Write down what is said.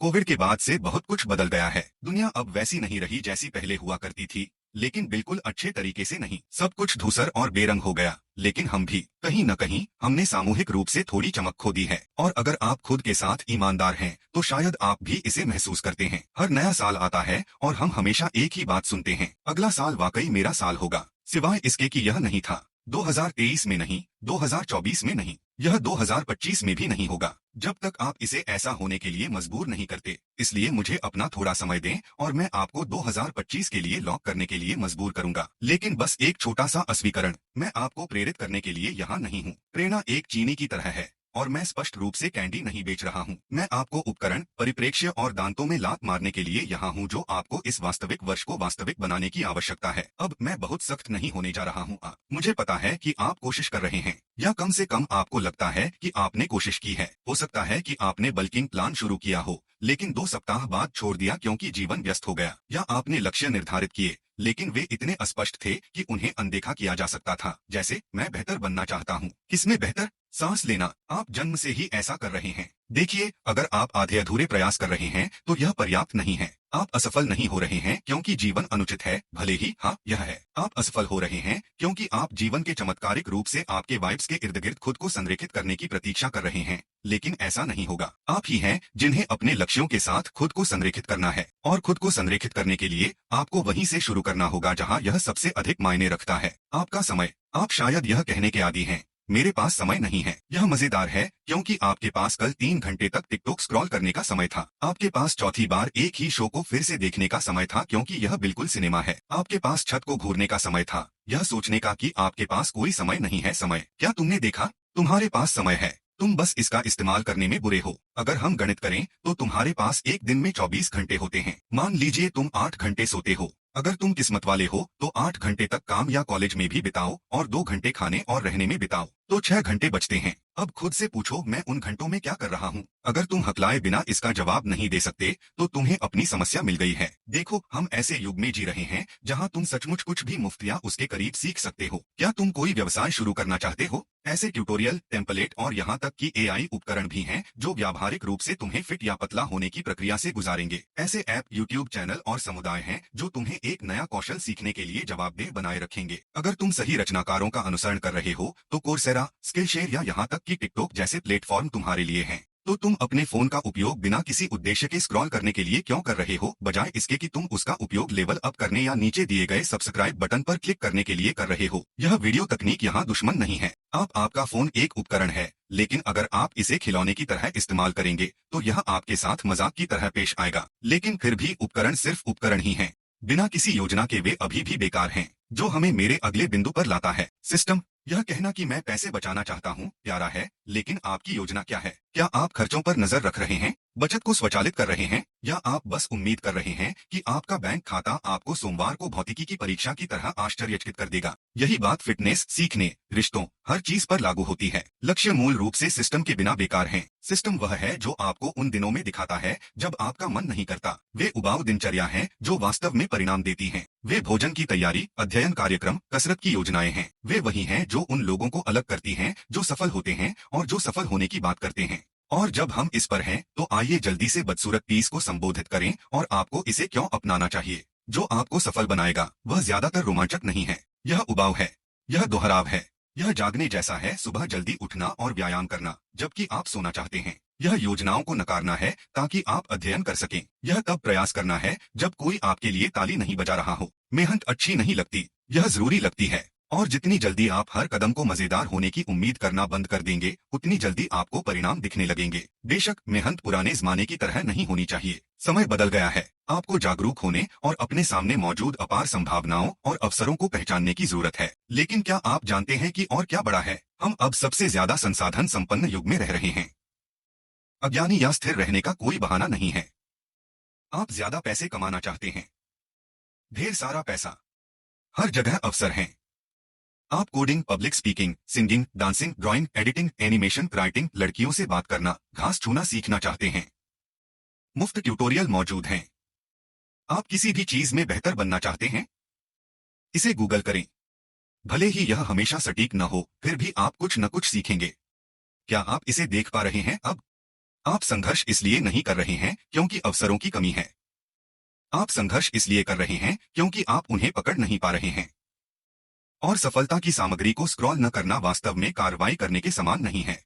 Covid के बाद से बहुत कुछ बदल गया है। दुनिया अब वैसी नहीं रही जैसी पहले हुआ करती थी, लेकिन बिल्कुल अच्छे तरीके से नहीं। सब कुछ धूसर और बेरंग हो गया, लेकिन हम भी कहीं न कहीं हमने सामूहिक रूप से थोड़ी चमक खो दी है। और अगर आप खुद के साथ ईमानदार हैं, तो शायद आप भी इसे महसूस करते हैं। हर नया साल आता है और हम हमेशा एक ही बात सुनते हैं, अगला साल वाकई मेरा साल होगा। सिवाय इसके कि यह नहीं था, 2023 में नहीं, 2024 में नहीं, यह 2025 में भी नहीं होगा, जब तक आप इसे ऐसा होने के लिए मजबूर नहीं करते। इसलिए मुझे अपना थोड़ा समय दें और मैं आपको 2025 के लिए लॉक करने के लिए मजबूर करूंगा। लेकिन बस एक छोटा सा अस्वीकरण, मैं आपको प्रेरित करने के लिए यहाँ नहीं हूँ। प्रेरणा एक चीनी की तरह है और मैं स्पष्ट रूप से कैंडी नहीं बेच रहा हूँ। मैं आपको उपकरण, परिप्रेक्ष्य और दांतों में लात मारने के लिए यहाँ हूँ, जो आपको इस वास्तविक वर्ष को वास्तविक बनाने की आवश्यकता है। अब मैं बहुत सख्त नहीं होने जा रहा हूँ। मुझे पता है कि आप कोशिश कर रहे हैं, या कम से कम आपको लगता है कि आपने कोशिश की है। हो सकता है कि आपने बल्किंग प्लान शुरू किया हो, लेकिन 2 सप्ताह बाद छोड़ दिया क्योंकि जीवन व्यस्त हो गया, या आपने लक्ष्य निर्धारित किए लेकिन वे इतने अस्पष्ट थे कि उन्हें अनदेखा किया जा सकता था। जैसे, मैं बेहतर बनना चाहता हूँ। किसमें बेहतर? सांस लेना। आप जन्म से ही ऐसा कर रहे हैं। देखिए, अगर आप आधे अधूरे प्रयास कर रहे हैं तो यह पर्याप्त नहीं है। आप असफल नहीं हो रहे हैं क्योंकि जीवन अनुचित है, भले ही हाँ यह है। आप असफल हो रहे हैं क्योंकि आप जीवन के चमत्कारिक रूप से आपके वाइब्स के इर्द गिर्द खुद को संरेखित करने की प्रतीक्षा कर रहे हैं, लेकिन ऐसा नहीं होगा। आप ही हैं जिन्हें अपने लक्ष्यों के साथ खुद को संरेखित करना है, और खुद को संरेखित करने के लिए आपको वहीं से शुरू करना होगा जहां यह सबसे अधिक मायने रखता है, आपका समय। आप शायद यह कहने के आदी हैं, मेरे पास समय नहीं है। यह मजेदार है क्योंकि आपके पास कल 3 घंटे तक टिकटॉक स्क्रॉल करने का समय था। आपके पास चौथी बार एक ही शो को फिर से देखने का समय था क्योंकि यह बिल्कुल सिनेमा है। आपके पास छत को घूरने का समय था, यह सोचने का कि आपके पास कोई समय नहीं है। समय, क्या तुमने देखा? तुम्हारे पास समय है, तुम बस इसका इस्तेमाल करने में बुरे हो। अगर हम गणित करें तो तुम्हारे पास एक दिन में 24 घंटे होते हैं। मान लीजिए तुम 8 घंटे सोते हो। अगर तुम किस्मत वाले हो तो 8 घंटे तक काम या कॉलेज में भी बिताओ और 2 घंटे खाने और रहने में बिताओ, तो 6 घंटे बचते हैं। अब खुद से पूछो, मैं उन घंटों में क्या कर रहा हूँ? अगर तुम हकलाए बिना इसका जवाब नहीं दे सकते तो तुम्हें अपनी समस्या मिल गई है। देखो, हम ऐसे युग में जी रहे हैं जहाँ तुम सचमुच कुछ भी मुफ्त या उसके करीब सीख सकते हो। क्या तुम कोई व्यवसाय शुरू करना चाहते हो? ऐसे ट्यूटोरियल, टेम्पलेट और यहाँ तक कि एआई उपकरण भी हैं जो व्यावहारिक रूप से तुम्हें फिट या पतला होने की प्रक्रिया से गुजारेंगे। ऐसे ऐप, यूट्यूब चैनल और समुदाय हैं जो तुम्हें एक नया कौशल सीखने के लिए जवाबदेह बनाए रखेंगे। अगर तुम सही रचनाकारों का अनुसरण कर रहे हो तो कोर्सेरा, स्किलशेयर या यहाँ तक कि टिकटॉक जैसे प्लेटफॉर्म तुम्हारे लिए हैं। तो तुम अपने फोन का उपयोग बिना किसी उद्देश्य के स्क्रॉल करने के लिए क्यों कर रहे हो, बजाय इसके कि तुम उसका उपयोग लेवल अप करने या नीचे दिए गए सब्सक्राइब बटन पर क्लिक करने के लिए कर रहे हो? यह वीडियो तकनीक यहाँ दुश्मन नहीं है। आपका फोन एक उपकरण है, लेकिन अगर आप इसे खिलौने की तरह इस्तेमाल करेंगे तो यह आपके साथ मजाक की तरह पेश आएगा। लेकिन फिर भी उपकरण सिर्फ उपकरण ही हैं। बिना किसी योजना के वे अभी भी बेकार हैं, जो हमें मेरे अगले बिंदु पर लाता है। सिस्टम। यह कहना कि मैं पैसे बचाना चाहता हूँ प्यारा है, लेकिन आपकी योजना क्या है? क्या आप खर्चों पर नजर रख रहे हैं, बचत को स्वचालित कर रहे हैं, या आप बस उम्मीद कर रहे हैं कि आपका बैंक खाता आपको सोमवार को भौतिकी की परीक्षा की तरह आश्चर्यचकित कर देगा? यही बात फिटनेस, सीखने, रिश्तों, हर चीज पर लागू होती है। लक्ष्य मूल रूप से सिस्टम के बिना बेकार हैं। सिस्टम वह है जो आपको उन दिनों में दिखाता है जब आपका मन नहीं करता। वे उबाऊ दिनचर्या हैं जो वास्तव में परिणाम देती हैं। वे भोजन की तैयारी, अध्ययन कार्यक्रम, कसरत की योजनाएं हैं। वे वही हैं जो उन लोगों को अलग करती हैं जो सफल होते हैं और जो सफल होने की बात करते हैं। और जब हम इस पर हैं तो आइए जल्दी से बदसूरत पीस को संबोधित करें और आपको इसे क्यों अपनाना चाहिए। जो आपको सफल बनाएगा वह ज्यादातर रोमांचक नहीं है, यह उबाऊ है, यह दोहराव है। यह जागने जैसा है, सुबह जल्दी उठना और व्यायाम करना जबकि आप सोना चाहते हैं। यह योजनाओं को नकारना है ताकि आप अध्ययन कर सकें। यह तब प्रयास करना है जब कोई आपके लिए ताली नहीं बजा रहा हो। मेहनत अच्छी नहीं लगती, यह जरूरी लगती है। और जितनी जल्दी आप हर कदम को मजेदार होने की उम्मीद करना बंद कर देंगे, उतनी जल्दी आपको परिणाम दिखने लगेंगे। बेशक मेहनत पुराने जमाने की तरह नहीं होनी चाहिए। समय बदल गया है। आपको जागरूक होने और अपने सामने मौजूद अपार संभावनाओं और अवसरों को पहचानने की जरूरत है। लेकिन क्या आप जानते हैं कि और क्या बड़ा है? हम अब सबसे ज्यादा संसाधन संपन्न युग में रह रहे हैं। अज्ञानी या स्थिर रहने का कोई बहाना नहीं है। आप ज्यादा पैसे कमाना चाहते हैं, ढेर सारा पैसा, हर जगह अवसर हैं। आप coding, public speaking, singing, dancing, drawing, editing, animation, writing, लड़कियों से बात करना, घास छूना सीखना चाहते हैं। मुफ्त ट्यूटोरियल मौजूद हैं। आप किसी भी चीज में बेहतर बनना चाहते हैं, इसे गूगल करें। भले ही यह हमेशा सटीक न हो, फिर भी आप कुछ न कुछ सीखेंगे। क्या आप इसे देख पा रहे हैं अब? आप संघर्ष इसलिए नहीं कर रहे हैं क्योंकि अवसरों की कमी है। आप संघर्ष इसलिए कर रहे हैं क्योंकि आप उन्हें पकड़ नहीं पा रहे हैं। और सफलता की सामग्री को स्क्रॉल न करना वास्तव में कार्रवाई करने के समान नहीं है।